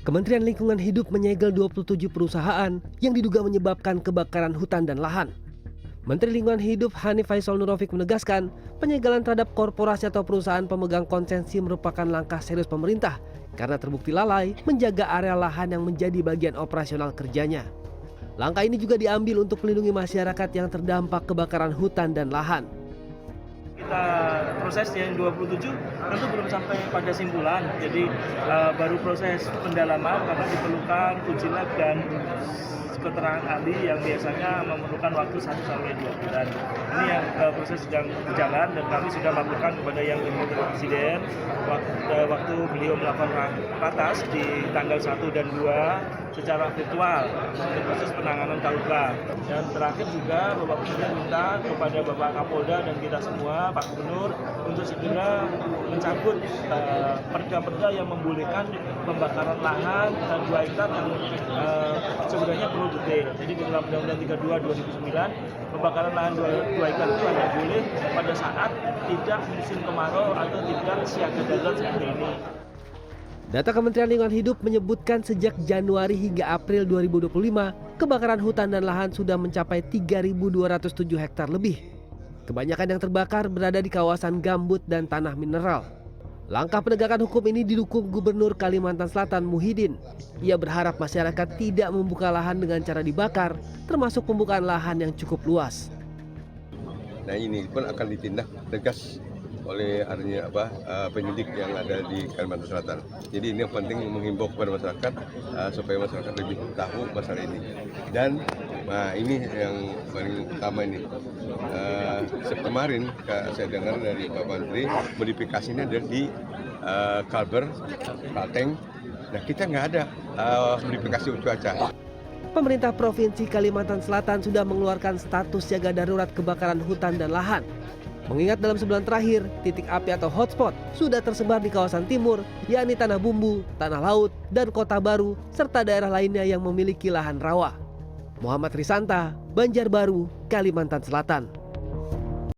Kementerian Lingkungan Hidup menyegel 27 perusahaan yang diduga menyebabkan kebakaran hutan dan lahan. Menteri Lingkungan Hidup Hanif Faisal Nurrofik menegaskan, penyegelan terhadap korporasi atau perusahaan pemegang konsensi merupakan langkah serius pemerintah karena terbukti lalai menjaga area lahan yang menjadi bagian operasional kerjanya. Langkah ini juga diambil untuk melindungi masyarakat yang terdampak kebakaran hutan dan lahan. Kita proses yang 27 tentu belum sampai pada simpulan, jadi baru proses pendalaman karena diperlukan uji lab dan keterangan ahli yang biasanya memerlukan waktu 1 sampai 2 bulan. Ini yang proses sedang berjalan dan kami sudah melaporkan kepada Yang Dimuliakan Presiden waktu beliau melakukan ratas di tanggal 1 dan 2 secara virtual untuk proses penanganan karhutla. Dan terakhir juga Bapak Presiden minta kepada Bapak Kapolda dan kita semua, Pak Gubernur, untuk segera mencabut perda-perda yang membolehkan pembakaran lahan 2 hektar yang sebenarnya perlu detail. Jadi di dalam Undang-Undang 32 2009, pembakaran lahan 2 hektar itu hanya boleh pada saat tidak musim kemarau atau tidak siaga darurat seperti ini. Data Kementerian Lingkungan Hidup menyebutkan sejak Januari hingga April 2025, kebakaran hutan dan lahan sudah mencapai 3.207 hektar lebih. Kebanyakan yang terbakar berada di kawasan gambut dan tanah mineral. Langkah penegakan hukum ini didukung Gubernur Kalimantan Selatan Muhyiddin. Ia berharap masyarakat tidak membuka lahan dengan cara dibakar, termasuk pembukaan lahan yang cukup luas. Nah, ini pun akan ditindak tegas oleh penyidik yang ada di Kalimantan Selatan. Jadi ini yang penting menghimbau kepada masyarakat supaya masyarakat lebih tahu masalah ini. Dan ini yang paling utama ini. Kemarin saya dengar dari Pak Menteri modifikasinya ada di Kalber, Kalteng. Nah, kita nggak ada modifikasi cuaca. Pemerintah Provinsi Kalimantan Selatan sudah mengeluarkan status siaga darurat kebakaran hutan dan lahan. Mengingat dalam sebulan terakhir, titik api atau hotspot sudah tersebar di kawasan timur, yakni Tanah Bumbu, Tanah Laut, dan Kota Baru, serta daerah lainnya yang memiliki lahan rawa. Muhammad Risanta, Banjarbaru, Kalimantan Selatan.